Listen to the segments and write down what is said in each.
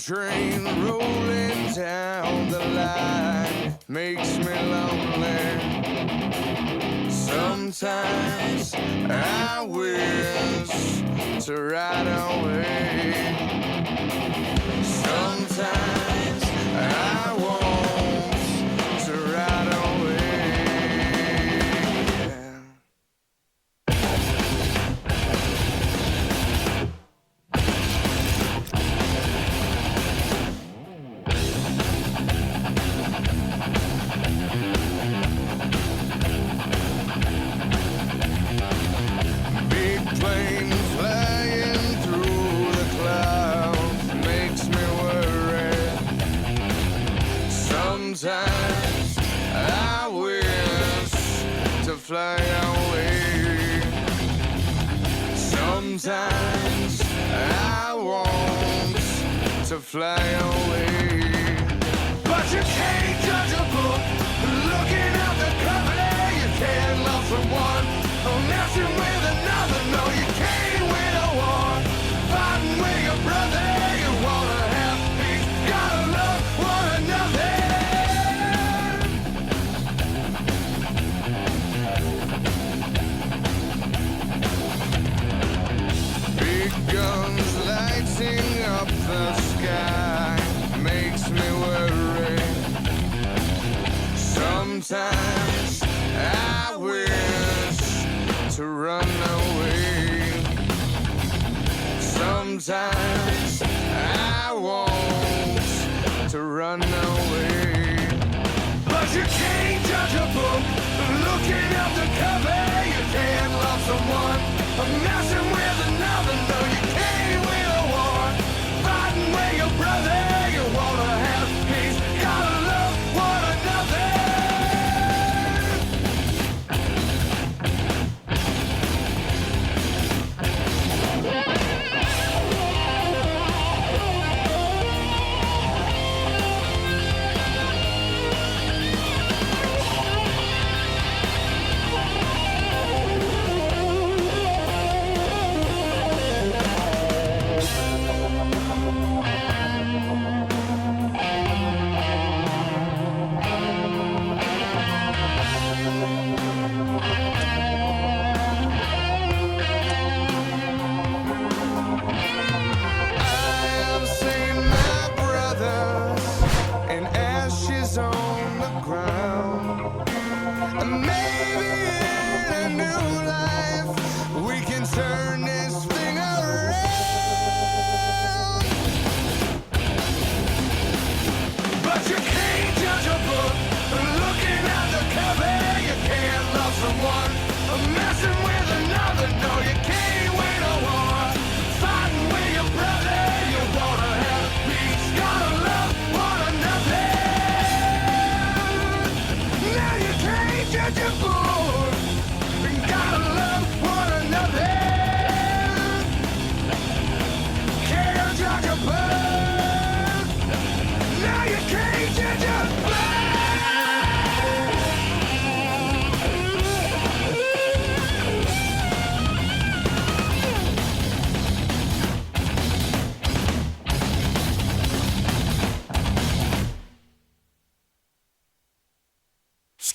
Train rolling down the line makes me lonely. Sometimes I wish to ride away. Sometimes I want to ride away. Sometimes I wish to fly away. Sometimes I want to fly away. But you can't judge a book looking at the cover. You can't love someone messing with another. No, you can't win a war fighting with your brother. You wanna have peace, gotta love one another. Guns lighting up the sky makes me worry. Sometimes I wish to run away. Sometimes I want to run away. But you can't judge a book looking at the cover. You can't love someone messing with another. No, you can't win a war fighting with your brother. You wanna have peace, gotta love one another.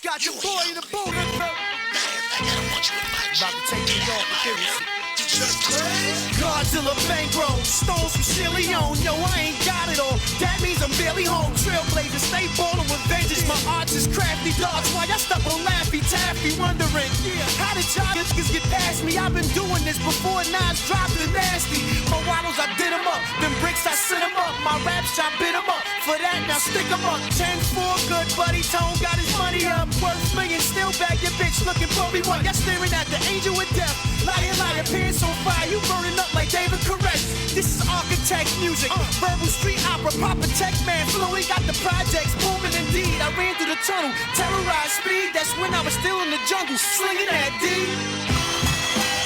Got your boy in the boot. About to take me off with this. Godzilla bankroll, stole some Chili on. Yo, I ain't got it all. That means I'm barely home. Trailblazer, stay ballin' with vengeance. My arts is crafty dogs. Why y'all stuck on Laffy Taffy? Wondering, how did y'all niggas get past me? I've been doing this before Nas dropped the nasty. My waddles, I did them up. Them bricks, I sent them up. My raps, I bit them up. for that, now stick 'em up. 10-4, good buddy. Tone got his money up. Worth millions, still bag your bitch looking for me. What? Y'all staring at the angel with death. Liar, liar, pants on fire. You burning up like David Koresh. This is architect music. Verbal street opera, Papa Tech Man. Fluid got the projects booming indeed. I ran through the tunnel, terrorized speed. That's when I was still in the jungle, slinging that D.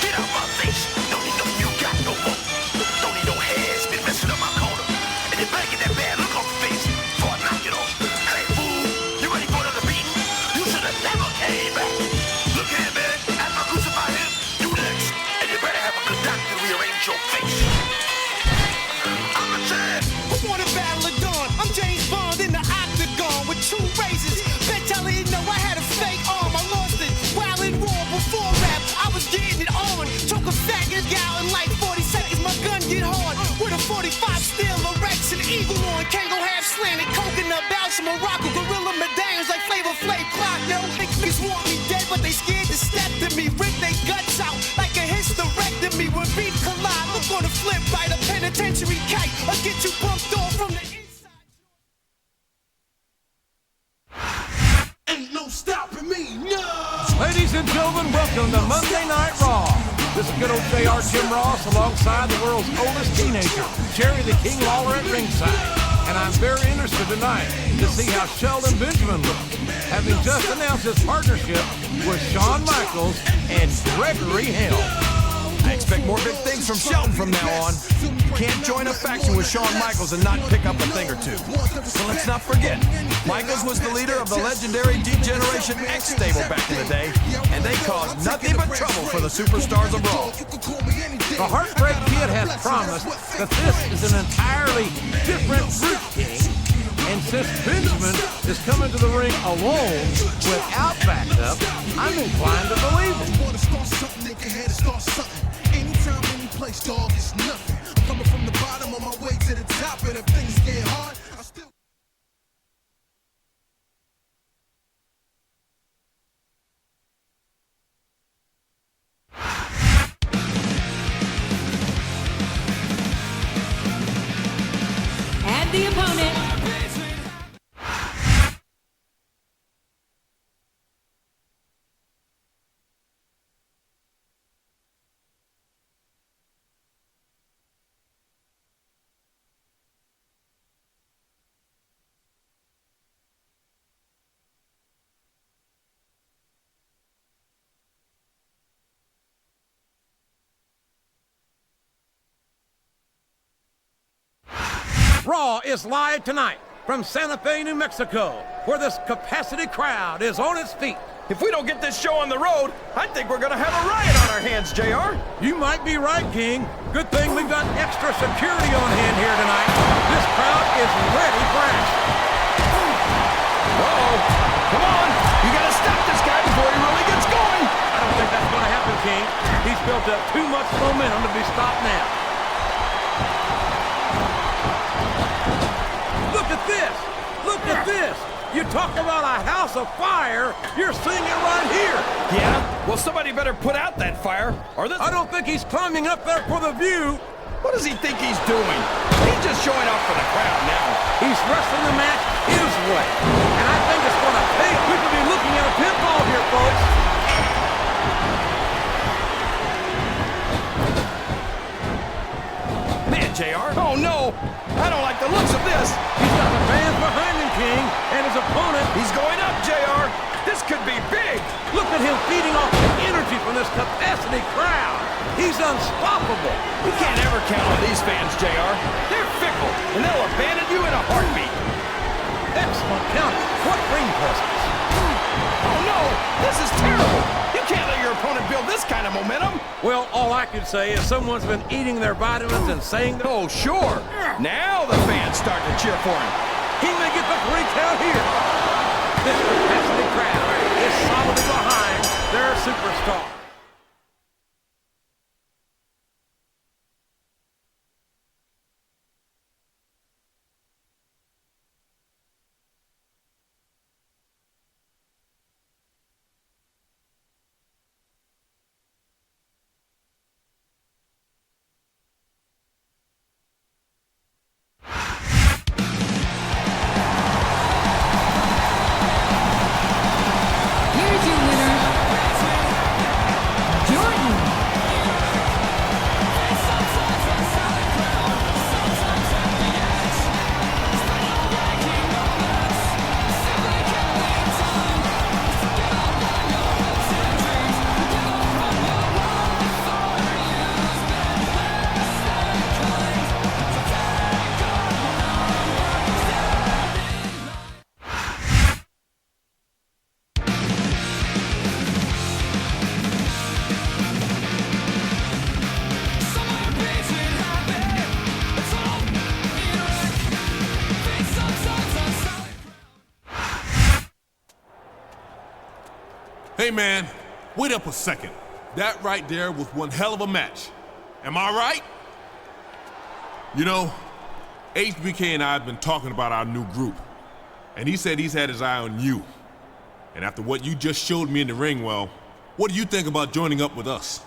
Get out my face. Don't need no you got no more. Don't need no hairs. Been messing up my corner. And then back in that bad look on your face before I knock it off. Hey, fool. You ready for another beating? You should have never came back. Look here, man. After I crucify him, you next. And you better have a good doctor rearrange your face. I'm a champ. Who won a battle of dawn? I'm James Bond in the octagon with 2 razors. Bet y'all didn't know I had a fake arm. I lost it while in war before rap. I was getting it on. Choke a fat nigga out in like 40 seconds. My gun get hard with a 45 steel erection. Eagle on, can't go half slanted. Coconut bells from Morocco. Gorilla medallions like Flavor Flav clock, yo. Niggas want me dead, but they scared to step to me. Rip they guts out like a hysterectomy. When beef collide, look on the flip by the penitentiary kite. Or get you bumped off from the inside. Ain't no stopping me, no! Ladies and gentlemen, welcome to Monday Night Raw. This is good old JR Jim Ross alongside the world's oldest teenager, Jerry the King Lawler at ringside. And I'm very interested tonight to see how Sheldon Benjamin looks, having just announced his partnership with Shawn Michaels and Gregory Helms. I expect more big things from Sheldon from now on. You can't join a faction with Shawn Michaels and not pick up a thing or two. So let's not forget, Michaels was the leader of the legendary D-Generation X stable back in the day, and they caused nothing but trouble for the superstars of Raw. The Heartbreak Kid has promised that this is an entirely different group, King. And since Benjamin is coming to the ring alone, without backup, I'm inclined to believe him. Want to start something, they can head to start something. Anytime, any place, dog, it's nothing. I'm coming from the bottom on my way to the top, and if things get hard, I still... And the opponent, Raw is live tonight from Santa Fe, New Mexico, where this capacity crowd is on its feet. If we don't get this show on the road, I think we're gonna have a riot on our hands, JR. You might be right, King. Good thing we've got extra security on hand here tonight. This crowd is ready for action. Uh-oh. Come on. You gotta stop this guy before he really gets going. I don't think that's going to happen, King. He's built up too much momentum to be stopped now. Look at this! Look at this! You talk about a house of fire, you're seeing it right here! Yeah? Well, somebody better put out that fire, or this... I don't think he's climbing up there for the view. What does he think he's doing? He's just showing off for the crowd now. He's wrestling the match his way. And I think it's going to pay. We could be looking at a pinfall here, folks. Man, JR. Oh, no. I don't like the looks of this. He's got the fans behind him, King, and his opponent. He's going up, JR. This could be big. Look at him feeding off the energy from this capacity crowd. He's unstoppable. You can't ever count on these fans, JR. They're fickle, and they'll abandon you in a heartbeat. Excellent counter. What ring presence. Oh, no. This is terrible. You can't let your opponent build this kind of momentum. Well, all I can say is someone's been eating their vitamins and saying that... Oh, sure. Now the fans start to cheer for him. He may get the 3 count here. This capacity crowd is solidly behind their superstar. Hey, man, wait up a second. That right there was one hell of a match. Am I right? You know, HBK and I have been talking about our new group, and he said he's had his eye on you. And after what you just showed me in the ring, well, what do you think about joining up with us?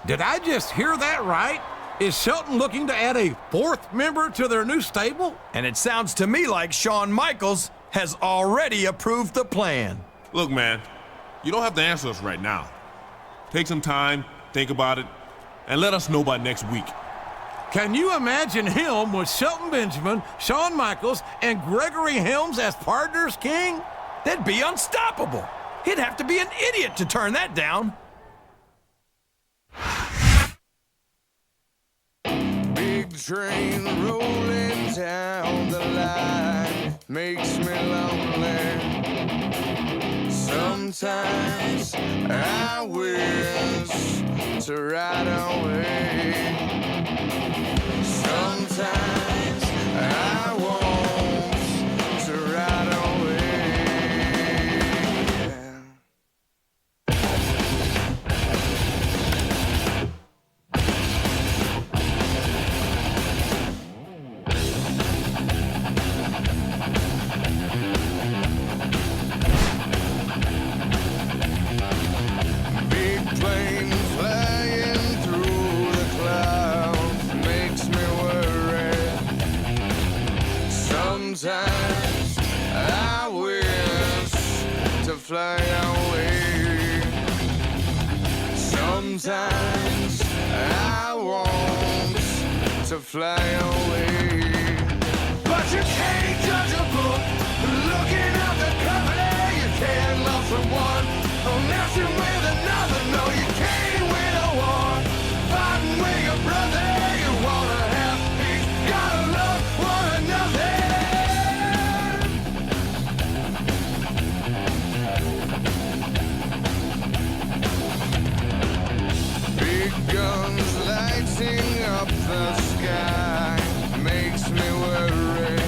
Did I just hear that right? Is Shelton looking to add a fourth member to their new stable? And it sounds to me like Shawn Michaels has already approved the plan. Look, man, you don't have to answer us right now. Take some time, think about it, and let us know by next week. Can you imagine him with Shelton Benjamin, Shawn Michaels, and Gregory Helms as partners, King? They'd be unstoppable. He'd have to be an idiot to turn that down. Big train rolling down the line makes me lonely. Sometimes I wish to ride away. Sometimes I want to ride away. Big plane flying through the clouds makes me worry. Sometimes I wish to fly away. Sometimes I want to fly away. But you can't judge a book looking at the cover. You can't love someone messing with another. No, you can't win a war fighting with your brother. You wanna have peace, gotta love one another. Big guns lighting up the sky makes me worry.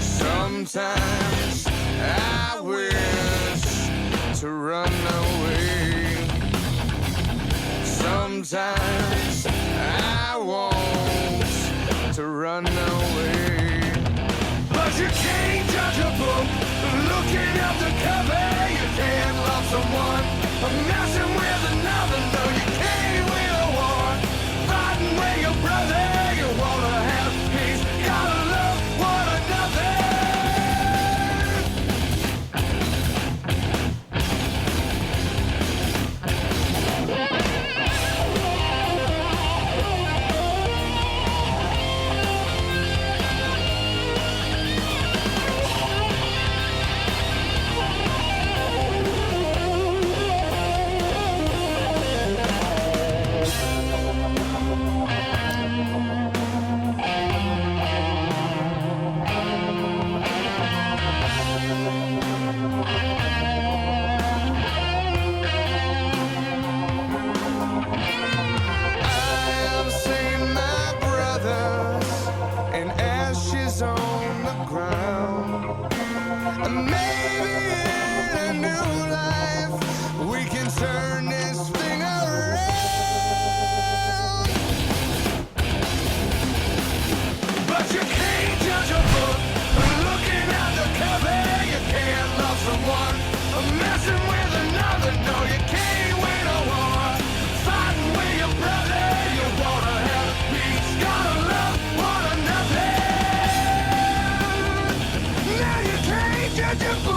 Sometimes I wish to run away. Sometimes I want to run away. But you can't judge a book looking at the cover. You can't love someone messing with another. No, you can't win a war fighting with your brother. You wanna have peace, gotta love one another. I've seen my brothers in ashes on the ground. And maybe in a new life we can turn this thing around. But you can't judge a book looking at the cover. You can't love someone messing with another. No, you can't win a war fighting with your brother. You wanna have peace, gotta love one another. Now you can't judge a book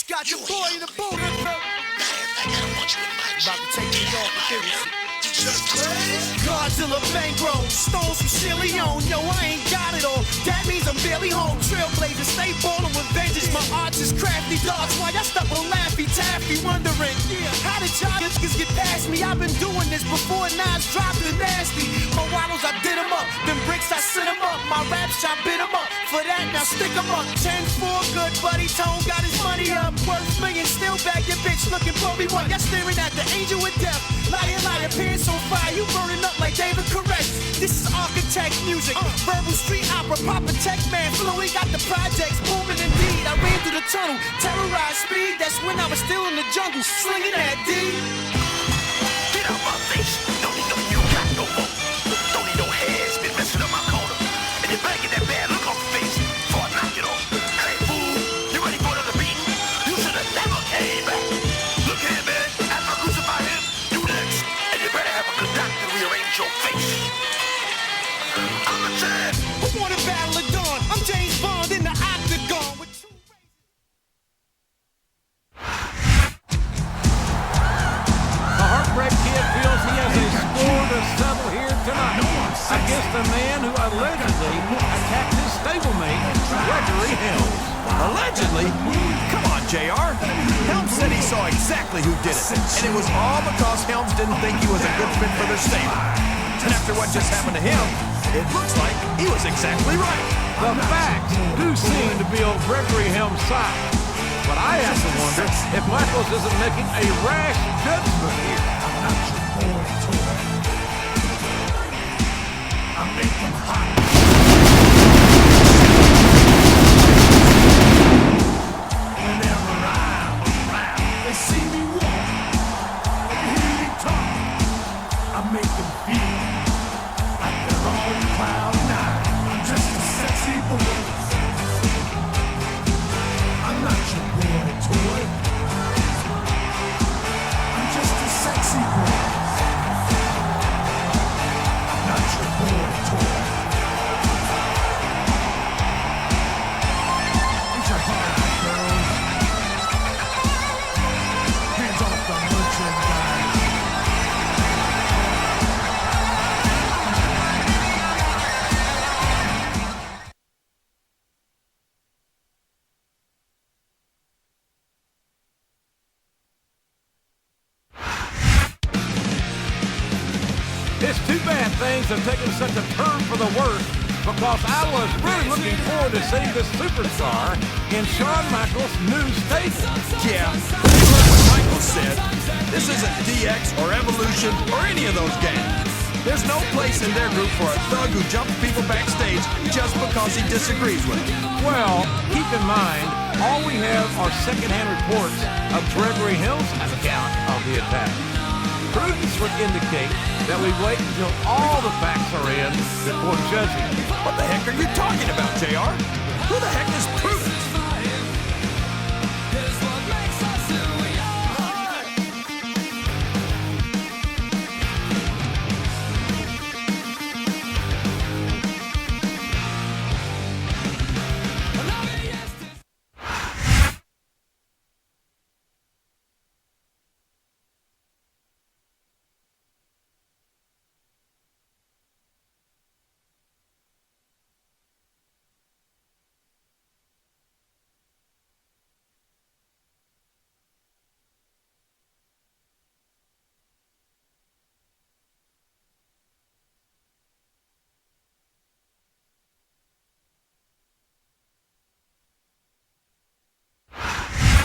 Got your boy in the boot. About to take me off with this. Godzilla bankroll, stones from Leone. Yo, I ain't got it all. That means I'm barely home. Trailblazer, stay ballin' with vengeance. My arts is crafty dogs. Why y'all stuck on Laffy Taffy, wondering how did y'all niggas get past me? I've been doing this before Nas dropped the nasty. My wallows, I did 'em up. Them bricks, I sent 'em up. My raps, I bit 'em up. For that, now stick 'em up. 10-4, good buddy. Tone got his money up. Worth millions, still bag your bitch looking for me. What? Y'all staring at the angel with death. Liar, liar, pants on fire. You burning up like David Correct. This is architect music. Verbal street opera, Papa Tech Man. Fluid got the projects booming indeed. I ran through the tunnel, terrorized speed. That's when I was still in the jungle, slinging that D. Get out my face. Don't need no you got no more. Don't need no heads been messing up my corner. And you're back in that bad look on your face before I knock it off. Hey fool, you ready for another beating? You should have never came back. Look here, man. After I crucify him, you next. And you better have a good doctor rearrange your face. I'm a champ. Who wanna battle at dawn? I'm James Bond in the octagon with two The Heartbreak Kid feels he has a score to settle here tonight against the man who allegedly attacked his stablemate, Gregory Helms. Allegedly? Come on, JR. Helms said he saw exactly who did it, and it was all because Helms didn't think he was a good fit for their stable. And after what just happened to him, it looks like he was exactly right. The facts do seem to be on Gregory Helms' side. But I have to wonder if Michaels isn't making a rash judgment here. I make them hot. Whenever I'm around, they see me walk, they hear me talk. I make them feel like they're on cloud nine. I'm just a sexy boy. I'm not your boy toy. I'm just a sexy boy. I'm not your boy toy. Ain't your heart out, girls? Hands off the merchandise. It's too bad things have taken such a turn for the worse because I was really looking forward to seeing this superstar in Shawn Michaels' new stable. Yeah, you heard what Michael said. This isn't DX or Evolution or any of those gangs. There's no place in their group for a thug who jumps people backstage just because he disagrees with them. Well, keep in mind, all we have are secondhand reports of Gregory Hill's account of the attack. Prudence would indicate that we wait until all the facts are in before judging. What the heck are you talking about, JR? Who the heck is Prudence?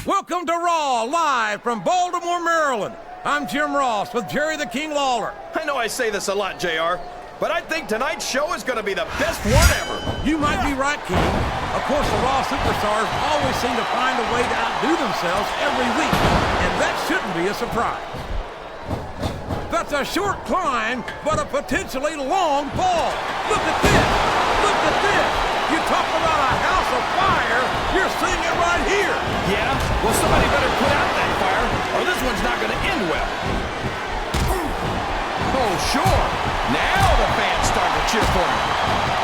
Welcome to Raw, live from Baltimore, Maryland. I'm Jim Ross with Jerry the King Lawler. I know I say this a lot, JR, but I think tonight's show is going to be the best one ever. You might be right, King. Of course, the Raw superstars always seem to find a way to outdo themselves every week, and that shouldn't be a surprise. That's a short climb, but a potentially long fall. Look at this. Look at this. You talk about a house of fire, you're seeing it right here. Yeah? Well, somebody better put out that fire, or this one's not going to end well. Oh, sure. Now the fans start to cheer for him.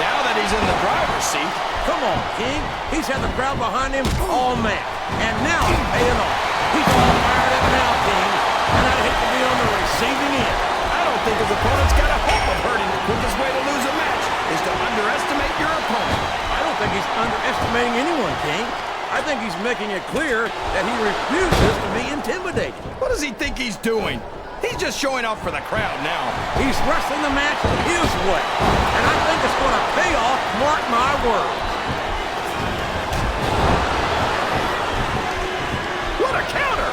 Now that he's in the driver's seat. Come on, King. He's had the crowd behind him all match. And now he intimidating anyone, King. I think he's making it clear that he refuses to be intimidated. What does he think he's doing? He's just showing off for the crowd now. He's wrestling the match his way, and I think it's going to pay off, mark my words. What a counter!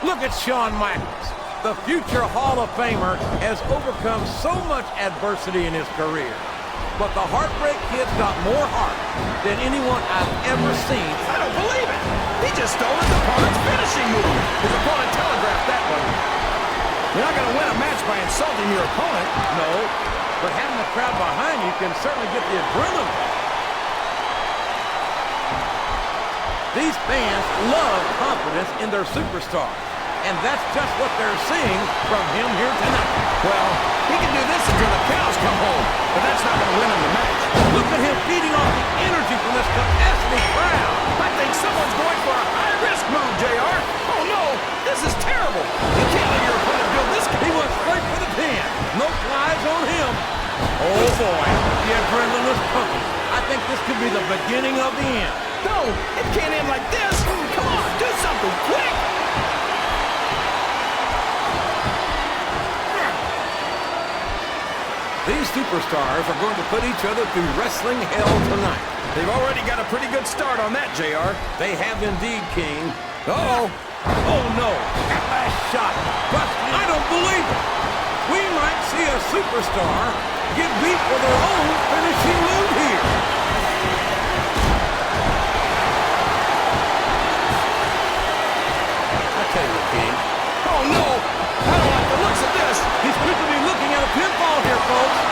Look at Shawn Michaels. The future Hall of Famer has overcome so much adversity in his career. But the Heartbreak Kid's got more heart than anyone I've ever seen. I don't believe it! He just stole his opponent's finishing move. His opponent telegraphed that one. You're not going to win a match by insulting your opponent. No, but having the crowd behind you can certainly get the adrenaline going. These fans love confidence in their superstar. And that's just what they're seeing from him here tonight. Well, he can do this until the cows come home, but that's not going to win him the match. Look at him feeding off the energy from this capacity crowd. I think someone's going for a high-risk move, JR. Oh, no, this is terrible. You can't let your opponent build this. He went straight for the pin. No flies on him. Oh, boy, the adrenaline is pumping. I think this could be the beginning of the end. No, it can't end like this. Come on, do something quick. These superstars are going to put each other through wrestling hell tonight. They've already got a pretty good start on that, JR. They have indeed, King. Uh-oh. Oh, no. That last shot. But I don't believe it. We might see a superstar get beat for their own finishing move here. I tell you, King. Oh, no. I don't like the looks of this. He's going to be looking at a pinfall here, folks.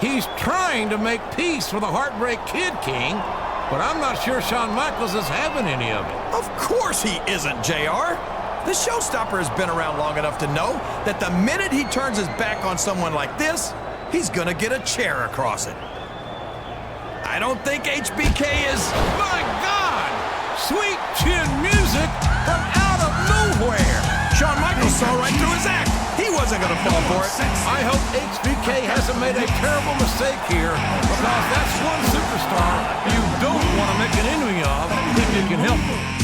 He's trying to make peace with the Heartbreak Kid, King, but I'm not sure Shawn Michaels is having any of it. Of course he isn't, JR. The showstopper has been around long enough to know that the minute he turns his back on someone like this, he's gonna get a chair across it. I don't think HBK is... My God! Sweet chin music from out of nowhere! Shawn Michaels saw right through his act. He wasn't gonna fall for it. I hope HBK hasn't made a terrible mistake here, because that's one superstar you don't want to make an enemy of if you can help it.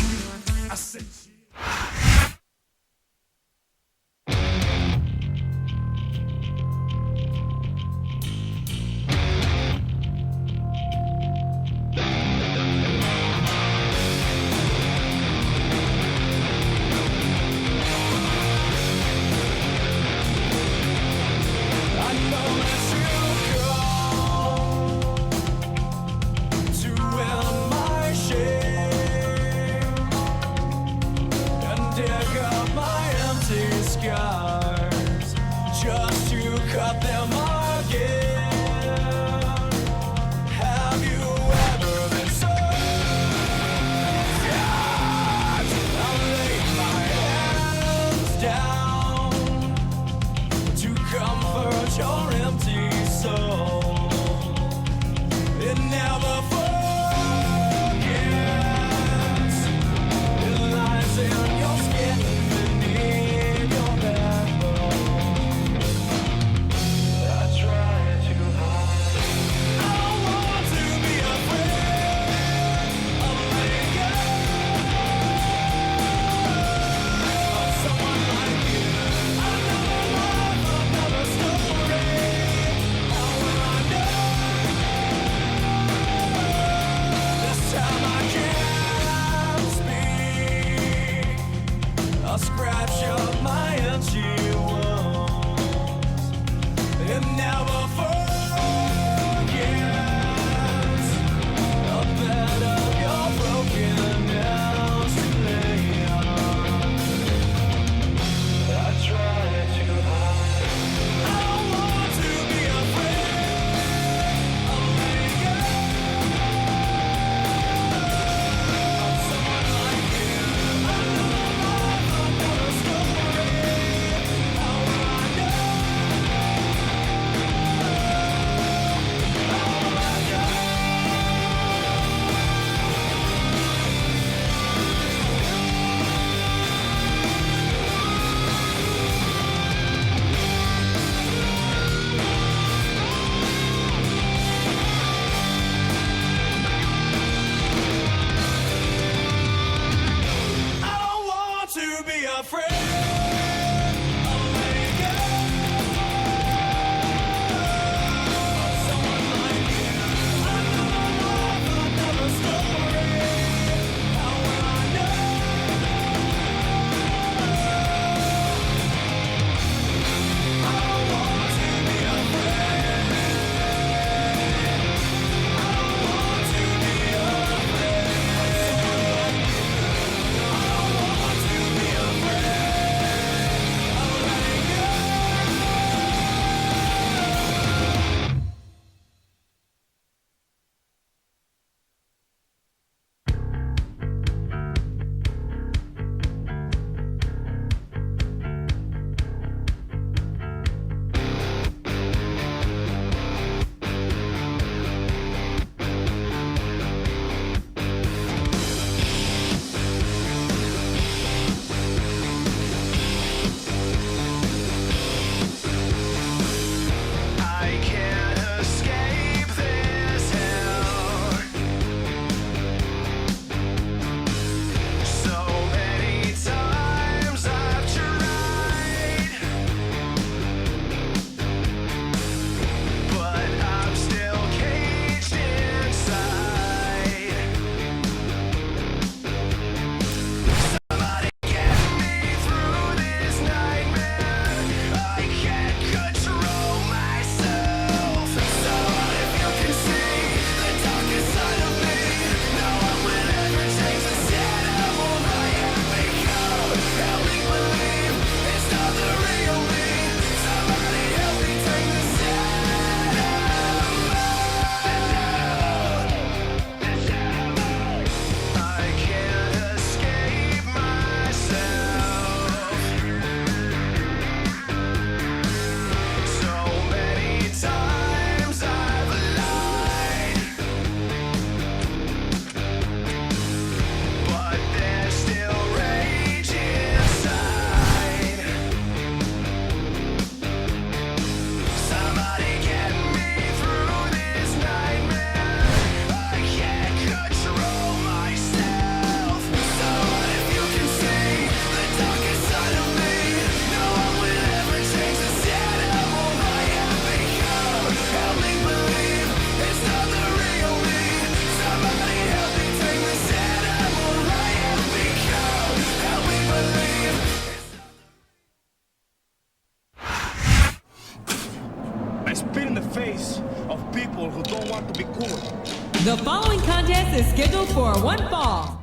The following contest is scheduled for one fall.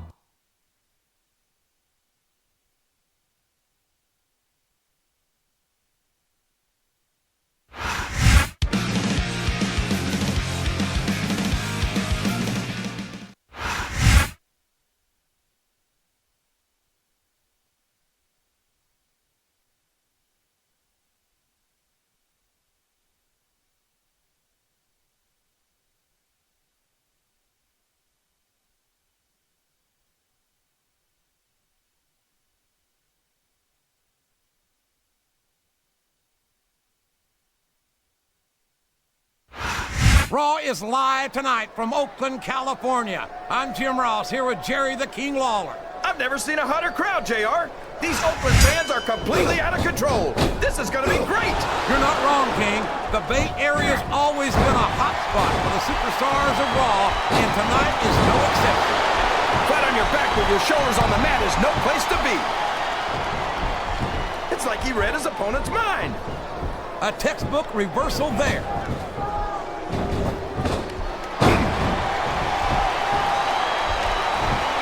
Raw is live tonight from Oakland, California. I'm Jim Ross here with Jerry the King Lawler. I've never seen a hotter crowd, JR. These Oakland fans are completely out of control. This is going to be great. You're not wrong, King. The Bay Area's always been a hot spot for the superstars of Raw, and tonight is no exception. Flat on your back with your shoulders on the mat is no place to be. It's like he read his opponent's mind. A textbook reversal there.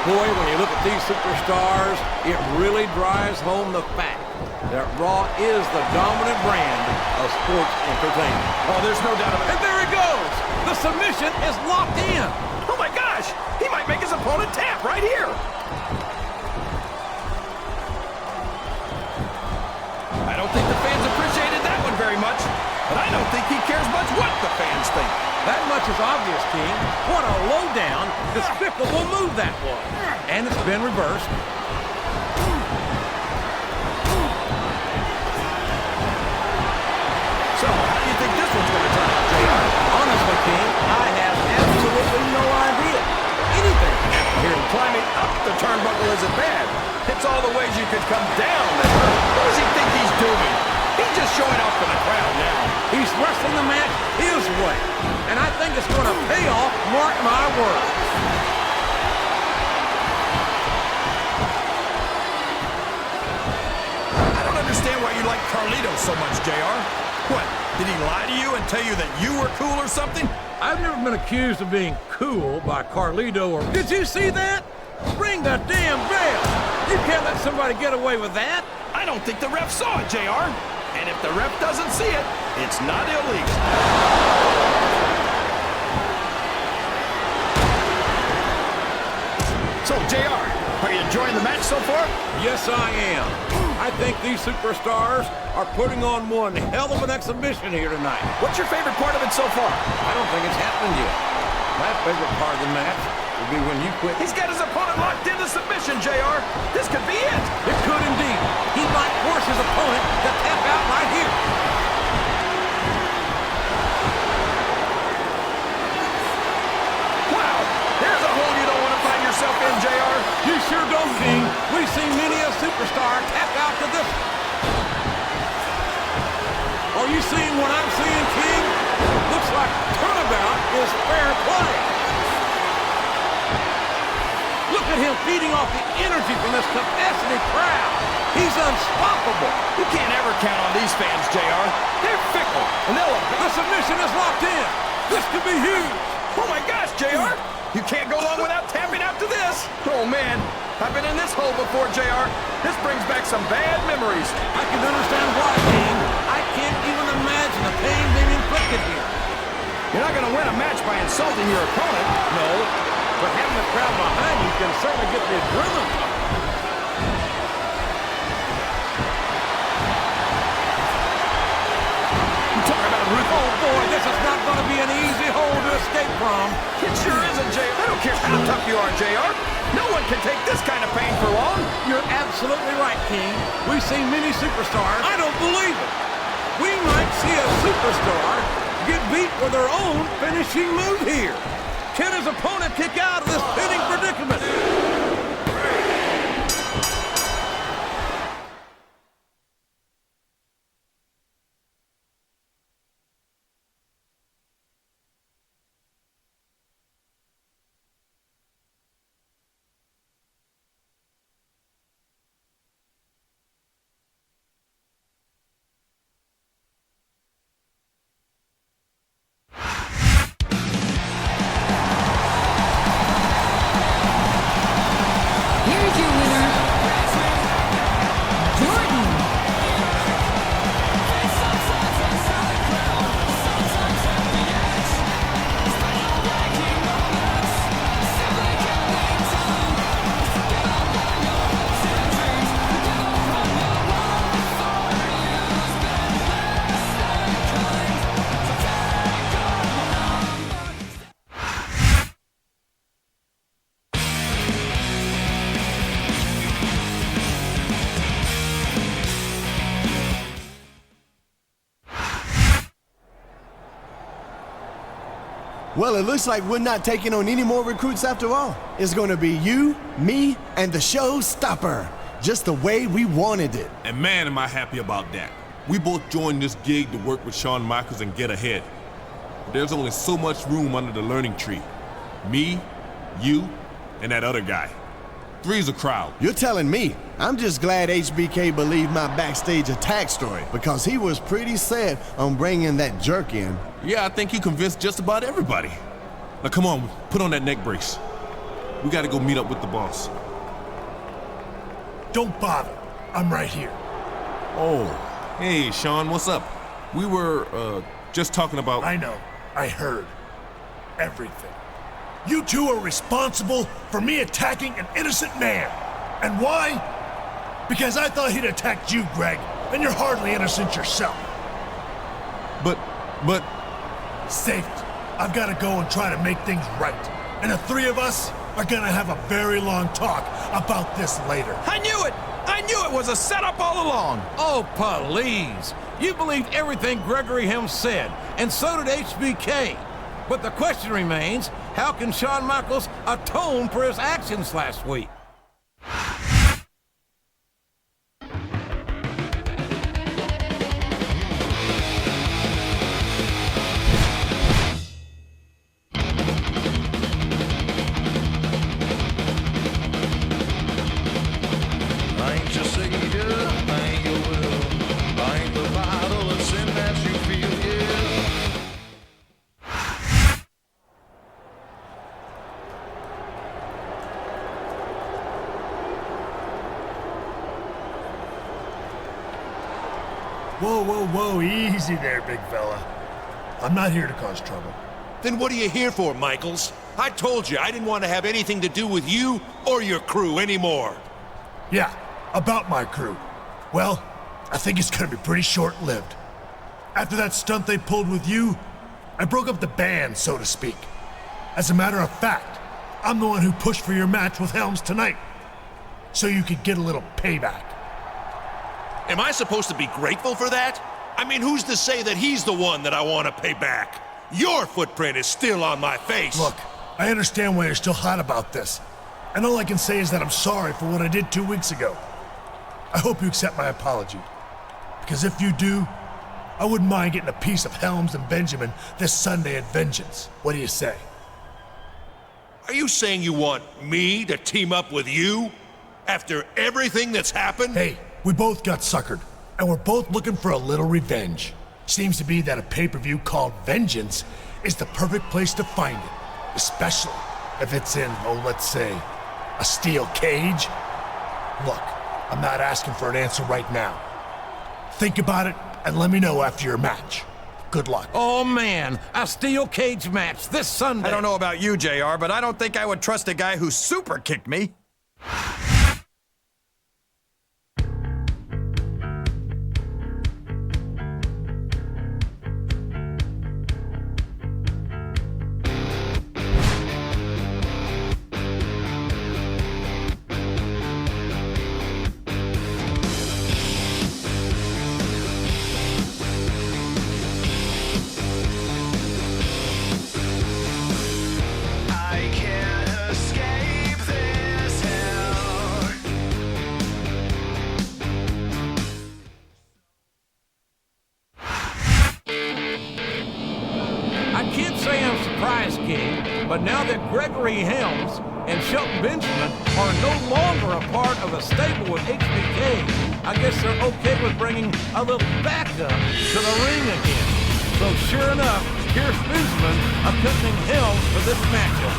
Boy, when you look at these superstars, it really drives home the fact that Raw is the dominant brand of sports entertainment. Oh, there's no doubt about it. And there he goes! The submission is locked in! Oh my gosh! He might make his opponent tap right here! I don't think the fans appreciated that one very much, but I don't think he cares much what the fans think. That much is obvious, King. What a low-down, despicable move that was. And it's been reversed. So, how do you think this one's going to turn out, JR? Honestly, King, I have absolutely no idea. Anything can happen here. Climbing up the turnbuckle isn't bad. It's all the ways you could come down there. What does he think he's doing? He's just showing off for the crowd now. He's wrestling the match his way, and I think it's going to pay off, mark my words. I don't understand why you like Carlito so much, JR. What, did he lie to you and tell you that you were cool or something? I've never been accused of being cool by Carlito or... Did you see that? Ring the damn bell! You can't let somebody get away with that! I don't think the ref saw it, JR. And if the ref doesn't see it, it's not illegal. So, JR, are you enjoying the match so far? Yes, I am. I think these superstars are putting on one hell of an exhibition here tonight. What's your favorite part of it so far? I don't think it's happened yet. My favorite part of the match will be when you quit. He's got his opponent locked into submission, JR. This could be it. It could indeed. He might force his opponent to tap out right here. Wow, there's a hole you don't want to find yourself in, JR. You sure don't, King. We've seen many a superstar tap out to this. Are you seeing what I'm seeing, King? Looks like turnabout is fair play. Look at him feeding off the energy from this capacity crowd. He's unstoppable. You can't ever count on these fans, JR. They're fickle, and they'll... The submission is locked in. This could be huge. Oh my gosh, JR! You can't go long without tapping out to this. Oh man, I've been in this hole before, JR. This brings back some bad memories. I can understand why, King. I can't even imagine the pain being inflicted here. You're not going to win a match by insulting your opponent. No, but having the crowd behind you can certainly get the adrenaline pumping. Talk about Ruth. Oh boy, this is not going to be an easy hole to escape from. It sure isn't, JR. I don't care how tough you are, JR. No one can take this kind of pain for long. You're absolutely right, King. We've seen many superstars. I don't believe it. We might see a superstar get beat with their own finishing move here. Can his opponent kick out of this pinning predicament? Here's your winner, Jordan. Well, it looks like we're not taking on any more recruits after all. It's going to be you, me, and the showstopper. Just the way we wanted it. And man, am I happy about that. We both joined this gig to work with Shawn Michaels and get ahead. But there's only so much room under the learning tree. Me, you, and that other guy. Three's a crowd. You're telling me. I'm just glad HBK believed my backstage attack story because he was pretty set on bringing that jerk in. Yeah, I think he convinced just about everybody. Now come on, put on that neck brace. We gotta go meet up with the boss. Don't bother. I'm right here. Oh, hey, Shawn, what's up? We were, just talking about... I know. I heard. Everything. You two are responsible for me attacking an innocent man. And why? Because I thought he'd attacked you, Greg, and you're hardly innocent yourself. But... Save it. I've got to go and try to make things right. And the three of us are gonna have a very long talk about this later. I knew it! I knew it was a setup all along! Oh, please. You believed everything Gregory Helms said, and so did HBK. But the question remains, how can Shawn Michaels atone for his actions last week? Whoa, easy there, big fella. I'm not here to cause trouble. Then what are you here for, Michaels? I told you I didn't want to have anything to do with you or your crew anymore. Yeah, about my crew. Well, I think it's gonna be pretty short-lived. After that stunt they pulled with you, I broke up the band, so to speak. As a matter of fact, I'm the one who pushed for your match with Helms tonight, so you could get a little payback. Am I supposed to be grateful for that? I mean, who's to say that he's the one that I want to pay back? Your footprint is still on my face. Look, I understand why you're still hot about this, and all I can say is that I'm sorry for what I did 2 weeks ago. I hope you accept my apology, because if you do, I wouldn't mind getting a piece of Helms and Benjamin this Sunday at Vengeance. What do you say? Are you saying you want me to team up with you? After everything that's happened? Hey, we both got suckered, and we're both looking for a little revenge. Seems to be that a pay-per-view called Vengeance is the perfect place to find it, especially if it's in, oh, let's say, a steel cage. Look, I'm not asking for an answer right now. Think about it and let me know after your match. Good luck. Oh, man, a steel cage match this Sunday. I don't know about you, JR, but I don't think I would trust a guy who super kicked me. I can't escape this hell. I can't say I'm surprised, King, but now that Gregory Helms and Shelton Benjamin are no longer a part of a stable with HBK, I guess they're okay with bringing a little backup to the ring again. So sure enough, here's Benjamin accompanying Helms for this matchup.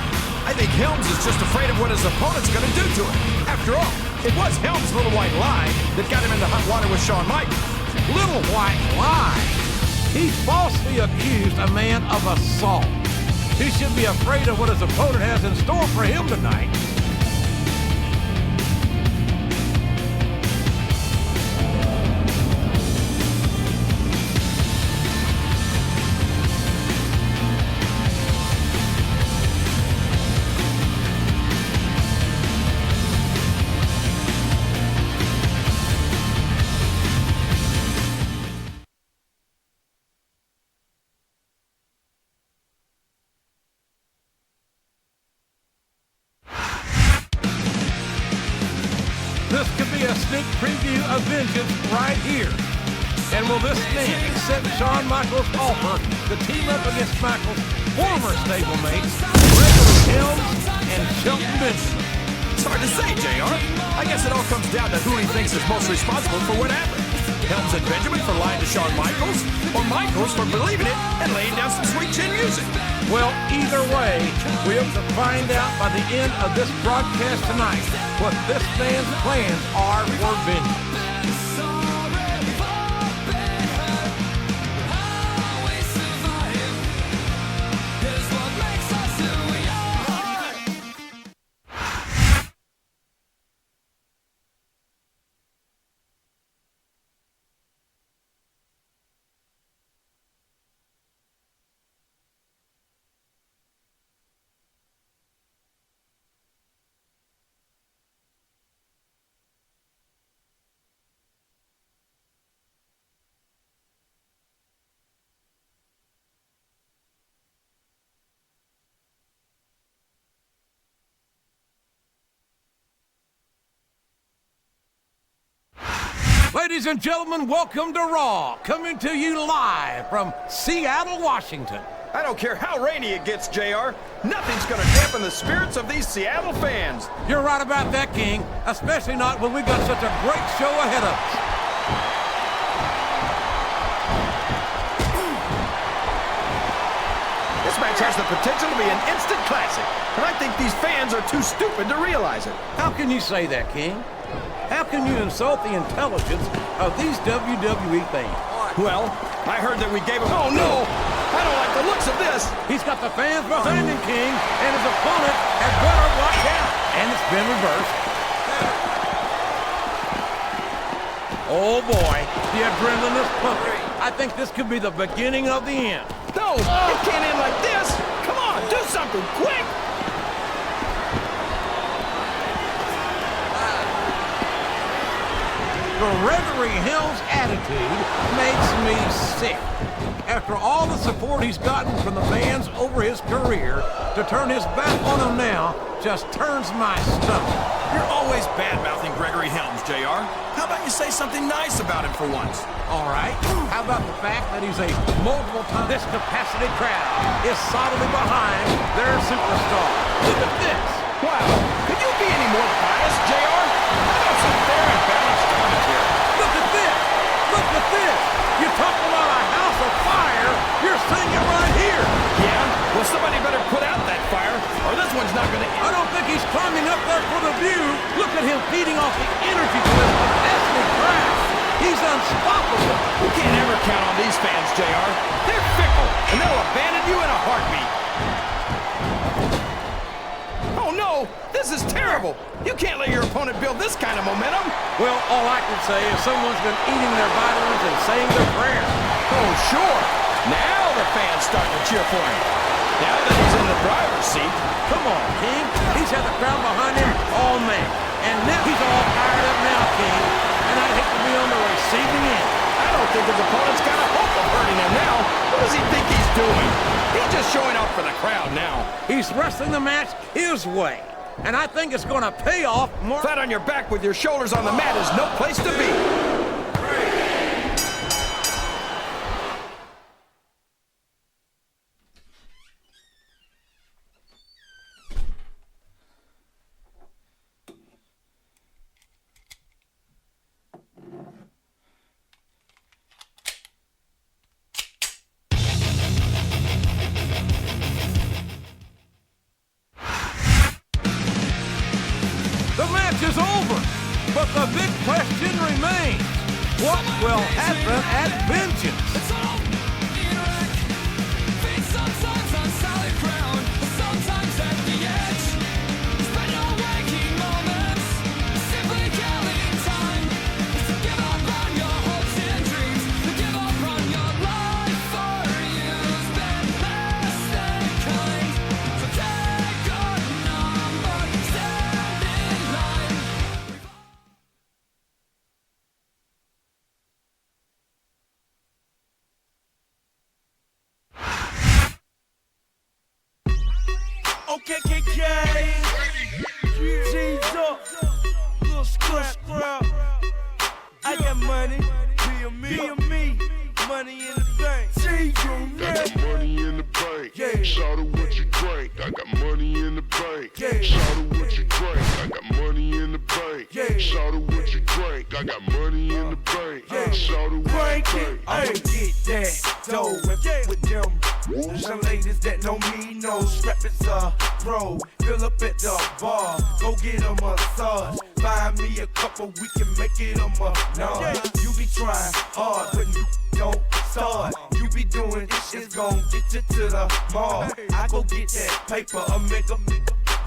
I think Helms is just afraid of what his opponent's gonna do to him. After all, it was Helms' little white lie that got him into hot water with Shawn Michaels. Little white lie. He falsely accused a man of assault. He should be afraid of what his opponent has in store for him tonight. This could be a sneak preview of Vengeance right here. And will this man accept Shawn Michaels' offer to team up against Michaels' former stablemates, Gregory Helms and Shelton Benjamin? It's hard to say, JR. I guess it all comes down to who he thinks is most responsible for what happened. Helms and Benjamin for lying to Shawn Michaels, or Michaels for believing it and laying down some sweet chin music. Well, either way, we hope to find out by the end of this broadcast tonight what this man's plans are for Vengeance. Ladies and gentlemen, welcome to Raw, coming to you live from Seattle, Washington. I don't care how rainy it gets, JR. Nothing's gonna dampen the spirits of these Seattle fans. You're right about that, King, especially not when we got such a great show ahead of us. This match has the potential to be an instant classic, and I think think these fans are too stupid to realize it. How can you say that, King? How can you insult the intelligence of these WWE fans? Well, I heard that we gave him... Oh, no! I don't like the looks of this! He's got the fans behind him, King, and his opponent had better watch out. And it's been reversed. Oh, boy, the adrenaline is pumping. I think this could be the beginning of the end. No, it can't end like this! Come on, do something, quick! Gregory Hill's attitude makes me sick. After all the support he's gotten from the fans over his career, to turn his back on him now just turns my stomach. You're always bad-mouthing Gregory Helms, JR. How about you say something nice about him for once? All right. How about the fact that he's a multiple time... This capacity crowd is solidly behind their superstar. Look at this. Wow, could you be any more biased, JR? How about some fair and balanced commentary? Look at this. Look at this. You talk about a house of fire, you're seeing it right here. Yeah? Well, somebody better put out that fire, or this one's not gonna... I don't think he's climbing up there for the view. Look at him feeding off the energy to his capacity crowd. He's unstoppable. You can't ever count on these fans, JR. They're fickle, and they'll abandon you in a heartbeat. Oh, no! This is terrible! You can't let your opponent build this kind of momentum. Well, all I can say is someone's been eating their vitamins and saying their prayers. Oh, sure. Now the fans start to cheer for him. Now that he's in the driver's seat. Come on, King. He's had the crowd behind him all night. And now he's all fired up now, King. And I'd hate to be on the receiving end. I don't think his opponent's got a hope of hurting him now. What does he think he's doing? He's just showing off for the crowd now. He's wrestling the match his way. And I think it's going to pay off more. Flat on your back with your shoulders on the mat is no place to be. The match is over, but the big question remains. What will happen at Vengeance? It's all in wreck. Feet sometimes on solid ground, sometimes at the edge. Spend your waking moments simply killing time. It's to give up on your hopes and dreams, to give up on your life for you've been less than kind. So take your number, stand in line. Okay, G's up, little scrap. I got money, be me, money in the bank. Got the money in the bank. Yeah. Shout out what you drink. I got money in the bank. Yeah. Shout out what you drink. I got money in the bank. Yeah. Shout out what you drink. I got money in the bank. Yeah. Shout out what Crank you it, drink. I'ma get that dough and with them. Some ladies that know me know strap is a pro. Fill up at the bar, go get a massage. Buy me a couple, we can make it a massage. You be trying hard, but you don't start. You be doing this shit's gon' get you to the mall. I go get that paper, a make a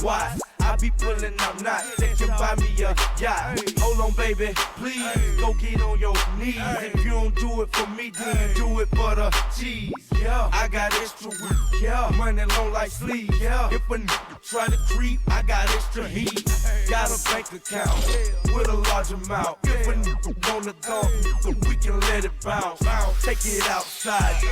why? I be pulling up knots that can buy me a yacht. Hold on, baby, please go get on your knees. If you don't do it for me, then do it for the cheese. Yeah, I got extra weed. Yeah, money long like sleeves. Yeah, if a try to creep, I got extra heat. Got a bank account with a large amount. If a wanna go, we can let it bounce. Take it outside.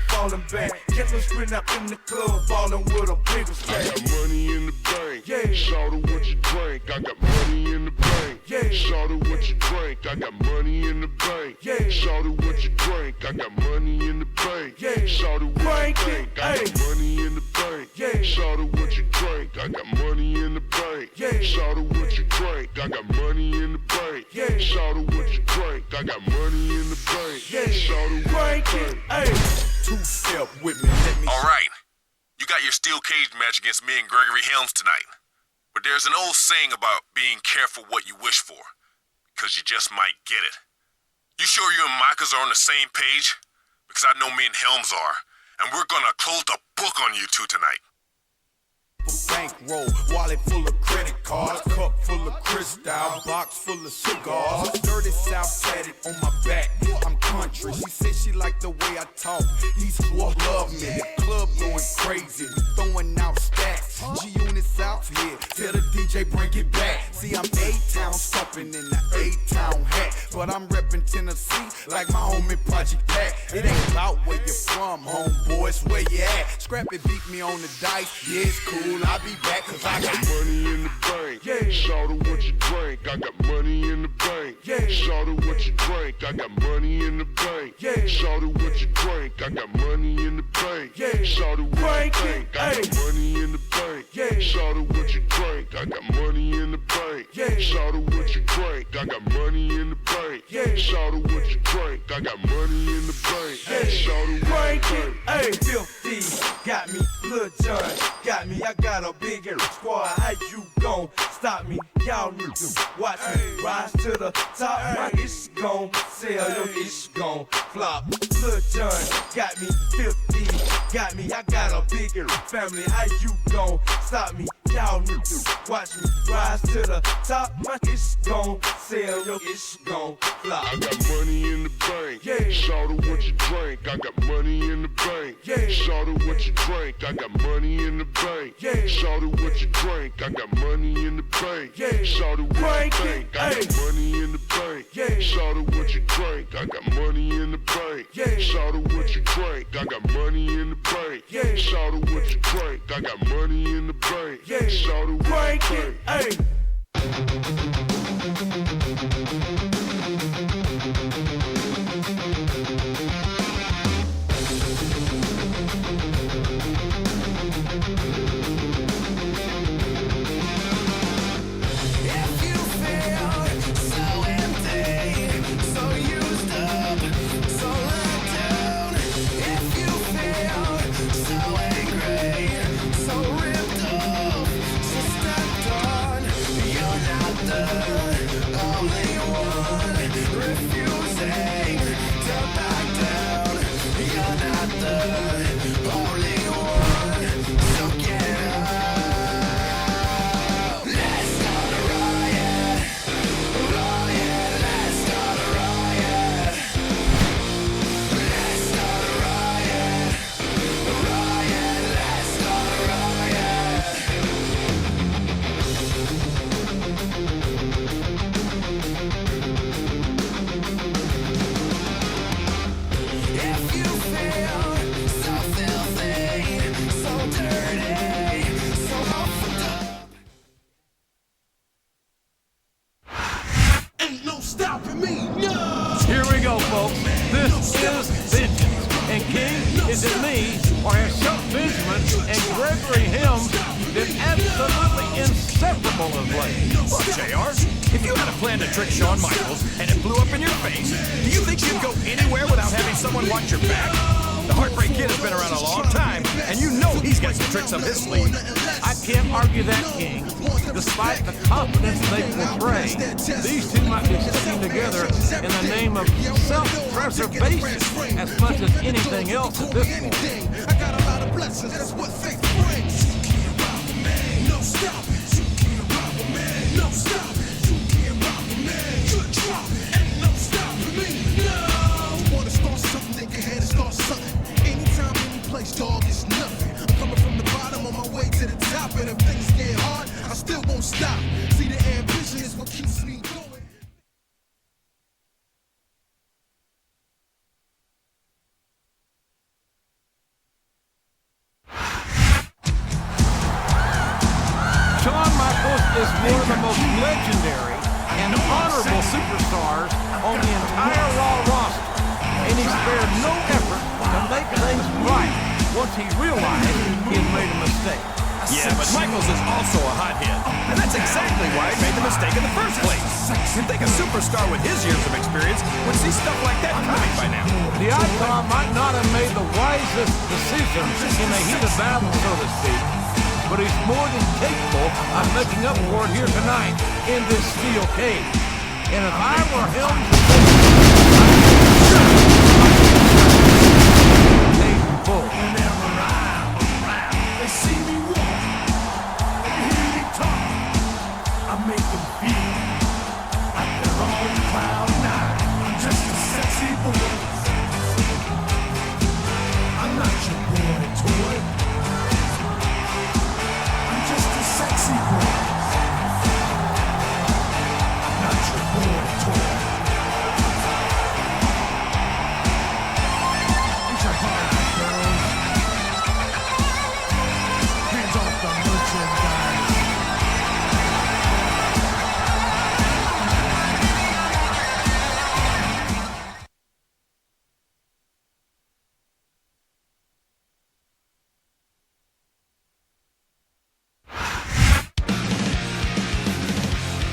Falling back, get a sprint up in the club, ballin' with a bigger I stack. got money in the bank. Yeah. Shout out what you drink. I got money in the bank. Yeah. Shout out what you drink. I got money in the bank. Yeah. Shout out what you drink. I got money in the bank. Yeah. Shout out what you Crank it, drink. I got ayy. money in the bank. Yeah. Shout out what you drink. I got money in the bank. Yeah. Shout out what you drink. I got money in the bank. Yeah. Shout out what you drink. I got money in the bank. Yeah. Shout out what Crank you it, drink. ayy. Two-step with me, let me All right. You got your steel cage match against me and Gregory Helms tonight. But there's an old saying about being careful what you wish for, because you just might get it. You sure you and Michaels are on the same page? Because I know me and Helms are, and we're gonna close the book on you two tonight. Bankroll, wallet full of credit cards, cup full of crystal, box full of cigars. Dirty South tatted on my back. I'm country. She said she liked the way I talk. These who love me. The club going crazy. We throwing out stacks. G-Unit's out here. Tell the DJ bring it back. See, I'm A-Town stomping in the A-Town hat, but I'm reppin' Tennessee like my homie Project Pat. It ain't about where you from, homeboy. It's where you at. Scrappy beat me on the dice. Yeah, it's cool. I'll be back cause I got money in the bank. Yeah. Shout out what you drink. I got money in the bank. Yeah. Shout out what you drink. I got money in the bank. Yeah. Shout out what you drink. I got money in the bank. Yeah. Shout out what Drink you it, think. I got ayy. money in the bank. Yeah. Shout out what you drink. I got money in the bank. Yeah. Shout out what you drink. I got money in the bank. Yeah. Shout out what you drink. I got money in the bank. Yeah. Shout out what you Drink drink. it, ayy. 50 got me, Lil John got me. I got a bigger squad. How you gon' stop me? Y'all need to watch me rise to the top. My ish gon' sell, your ish gon' flop. Lil John got me, 50 got me. I got a bigger family. How you gon' stop me? Y'all need to watch me rise to the top. My ish gon' sell, your ish gon' flop. I got money in the bank. Yeah. Shout out what you drink. I got money in the bank. Yeah. Shout out what you drink. I got money in the bank. Yeah. Shout out what you drink. I got money in the bank. Yeah. Shout out what Drink you it, think. I got ayy. money in the bank. Yeah. Shout out what you drink. I got money in the bank. Yeah. Shout out what you drink. I got money in the bank. Yeah. Shout out what you drink. I got money in the bank. Yeah. Shout out what Drink you it, think. ayy. If you feel so empty, so used up, so let down. If you feel so angry, so ripped off, so stepped on, you're not the only one refusing to back down. You're not the only one, so get up. Let's start a riot, riot. Let's start a riot. Let's start a riot, riot. Let's start a riot. If you feel so filthy, so dirty, so muffled up. Ain't no stopping me, no! Here we go, folks. This is Vengeance. And King, is it me, or has Shelton Benjamin and Gregory Helms been absolutely inseparable of late? Look, JR, if you had a plan to trick Shawn Michaels and it blew up in your face, do you think you'd go anywhere without having someone watch your back? The Heartbreak Kid has been around a long time, and you know he's got some tricks up his sleeve. I can't argue that, King. Despite the confidence they portray, these two might be sticking together in the name of self-preservation as much as anything else at this point. I got a lot of blessings, that's what faith brings. No stopping, you can't rob a man. No stopping, you can't rob a man. Good drop, ain't no stopping me. No. Wanna start something, think ahead and start something. Anytime, any place, dog, it's nothing. I'm coming from the bottom on my way to the top, and if things get hard, I still won't stop. See, the ambition is what keeps me going. Shawn Michaels is one of the most legendary and honorable superstars on the entire Raw roster, and he spared no effort to make things right once he realized he had made a mistake. Yeah, but Michaels is also a hothead. And that's exactly why I made the mistake in the first place. You'd think a superstar with his years of experience would see stuff like that coming by now. The icon might not have made the wisest decision in a heat of battle, so to speak, but he's more than capable of making up for it here tonight in this steel cage. And if I were him, full. Whenever I'm around, they see me walk, they hear me talk. I make them feel like they're on cloud nine. I'm just a sexy boy. I'm not your boy toy. I'm just a sexy boy. I'm not your boy toy. It's your heart. Hands off the merchandise.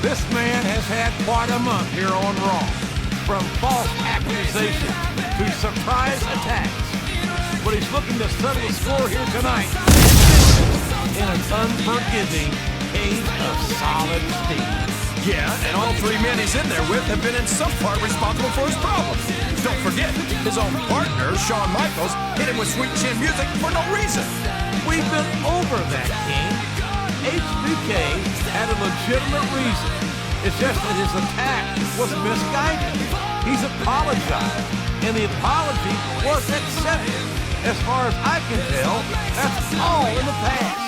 this man has had quite a month here on Raw. From false accusations to surprise attacks. But he's looking to settle the score here tonight in an unforgiving cage of solid steel. Yeah, and all three men he's in there with have been in some part responsible for his problems. Don't forget, his own partner, Shawn Michaels, hit him with sweet chin music for no reason. We've been over that, King. HBK had a legitimate reason. It's just that his attack was misguided. He's apologized, and the apology was accepted. As far as I can tell, that's all in the past.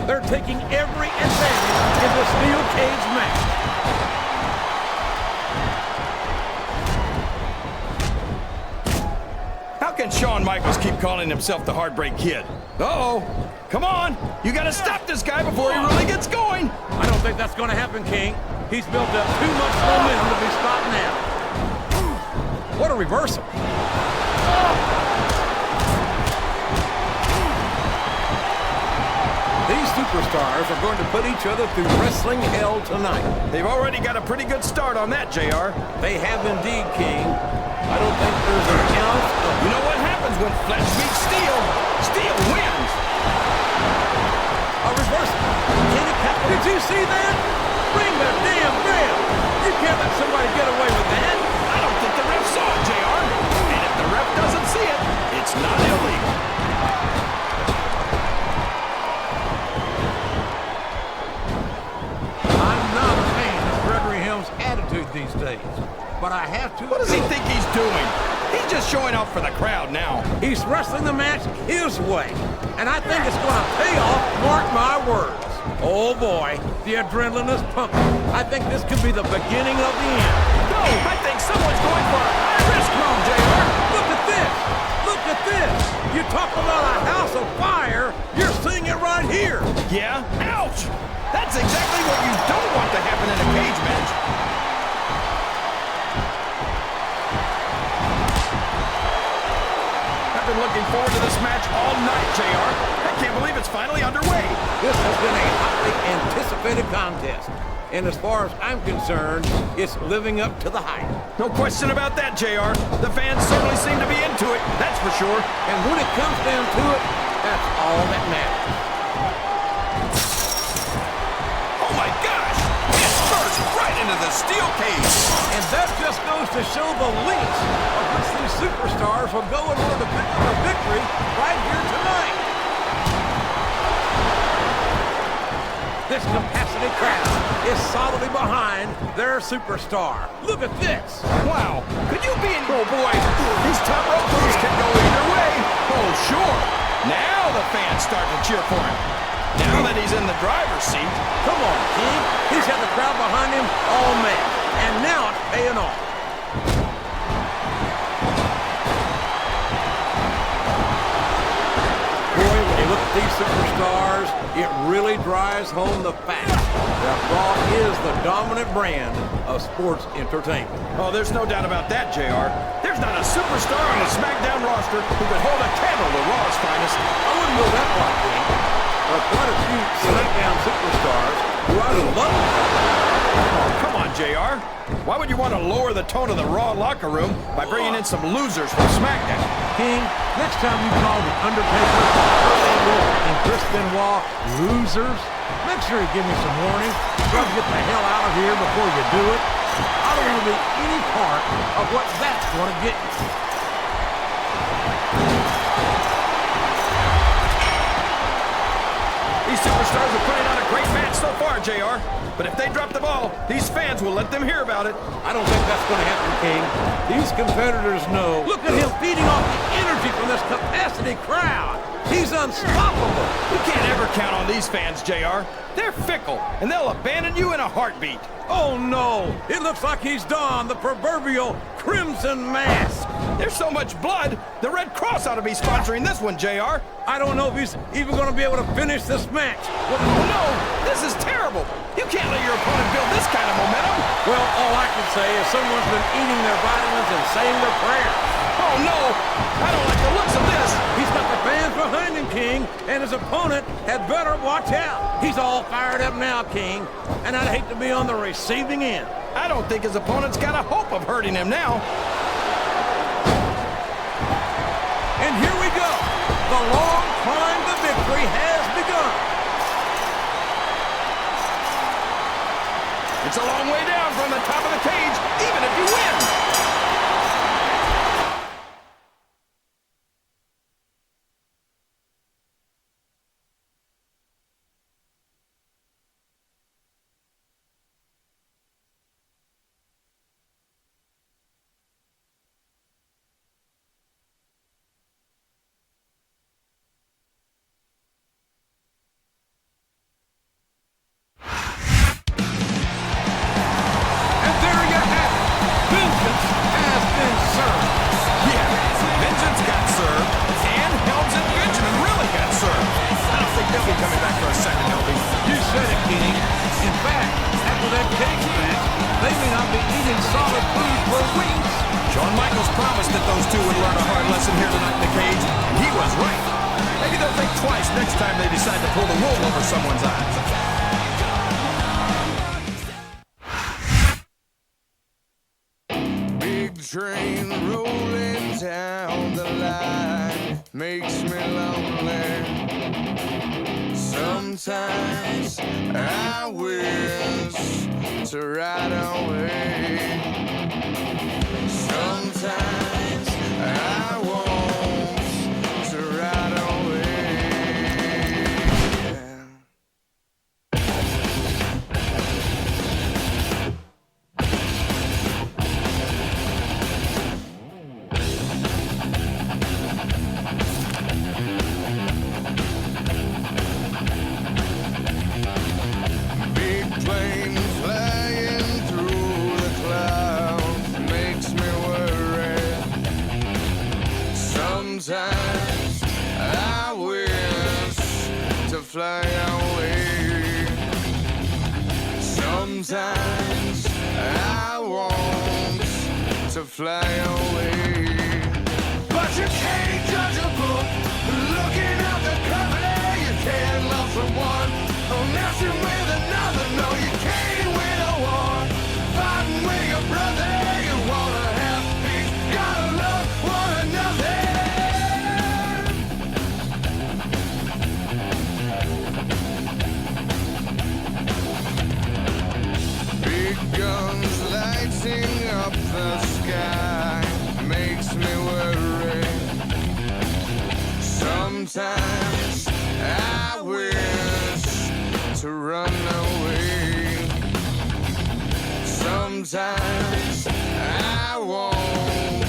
They're taking every advantage in the steel cage match. How can Shawn Michaels keep calling himself the Heartbreak Kid? Uh-oh. Come on. You got to stop this guy before he really gets going. I don't think that's going to happen, King. He's built up too much momentum to be stopped now. What a reversal. These superstars are going to put each other through wrestling hell tonight. They've already got a pretty good start on that, JR. They have indeed, King. I don't think there's an ounce of... You know what happens when flesh meets steel? Steel wins. A reversal. Did you see that? Ring the damn bell. You can't let somebody get away with that. I don't think the ref saw it, JR. And if the ref doesn't see it, it's not illegal. Attitude these days, but I have to. What does he think he's doing? He's just showing off for the crowd now. He's wrestling the match his way, and I think it's going to pay off, mark my words. Oh boy, the adrenaline is pumping. I think this could be the beginning of the end. No, I think someone's going for a high-risk move, JR. Look at this. Look at this. You talk about a house of fire, you're seeing it right here. Yeah? Ouch! That's exactly what you don't want to happen in a cage match. I've been looking forward to this match all night, JR. I can't believe it's finally underway. This has been a hotly anticipated contest. And as far as I'm concerned, it's living up to the hype. No question about that, JR. The fans certainly seem to be into it, that's for sure. And when it comes down to it, that's all that matters. Oh my gosh! It's burst right into the steel cage! And that just goes to show the lengths of which these superstars will go in order to pick up a victory right here tonight. totally behind their superstar. Look at this. Wow, could you be in... Oh, boy, these top rope moves can go either way. Oh, sure. Now the fans start to cheer for him. Now that he's in the driver's seat. Come on, King. He's got the crowd behind him all match. And now it's paying off. Boy, when you look at these superstars, it really drives home the fact that Raw is the dominant brand of sports entertainment. Oh, there's no doubt about that, JR. There's not a superstar on the Smackdown roster who could hold a candle to Raw's finest. I wouldn't go that far, King. There are quite a few Smackdown superstars who I love. Oh, come on, JR. Why would you want to lower the tone of the Raw locker room by bringing in some losers from SmackDown? King, next time you call The Undertaker, Kurt Angle, and Chris Benoit losers, make sure you give me some warning. Try to get the hell out of here before you do it. I don't want to be any part of what that's going to get you. These superstars are putting on a great match so far, JR. But if they drop the ball, these fans will let them hear about it. I don't think that's going to happen, King. These competitors know. Look at him feeding off the energy from this capacity crowd. He's unstoppable. You can't ever count on these fans, JR. They're fickle, and they'll abandon you in a heartbeat. Oh, no. It looks like he's donned the proverbial crimson mask. There's so much blood, the Red Cross ought to be sponsoring this one, JR. I don't know if he's even going to be able to finish this match. Oh, no, this is terrible. You can't let your opponent build this kind of momentum. Well, all I can say is someone's been eating their vitamins and saying their prayers. Oh, no, I don't like the looks of this. He's got the fans behind him, King, and his opponent had better watch out. He's all fired up now, King, and I'd hate to be on the receiving end. I don't think his opponent's got a hope of hurting him now. And here we go. The long climb to victory has begun. It's a long way down from the top of the cage, even if you win. Next time they decide to pull the wool over someone's eyes. Big train rolling down the line makes me lonely. Sometimes I wish to ride away. Sometimes I want to ride away. Sometimes I wish to fly away. Sometimes I want to fly away. But you can't judge a book looking at the cover. You can't love someone messing with another. No, you can't win a war fighting with your brother. You wanna have peace, gotta love one another. Guns lighting up the sky makes me worry. Sometimes I wish to run away. sometimes I want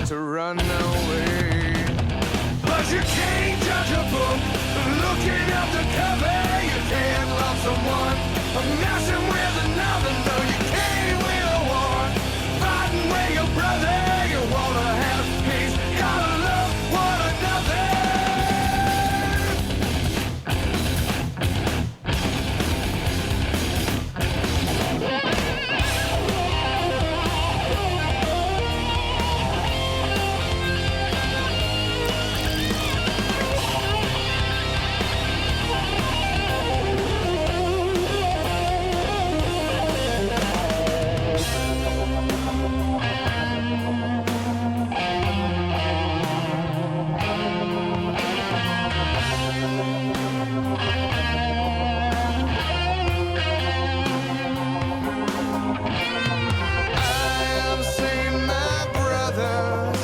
to run away, but you can't judge a book looking at the cover. You can't love someone messing with another. No, you can't win a war fighting with your brother. You wanna have peace, gotta love one another. I've seen my brothers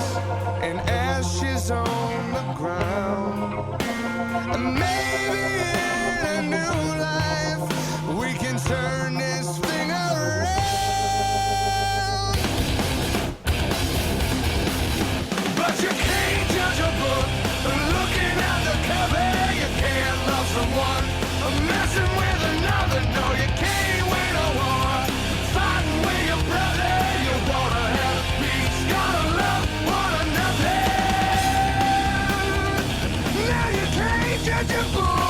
and ashes on the ground. And maybe in a new life we can turn this thing around. But you can't judge a book looking at the cover. You can't love someone messing with another. No, you can't win a war fighting with your brother. You wanna have peace, gotta love one another. Now you can't judge a book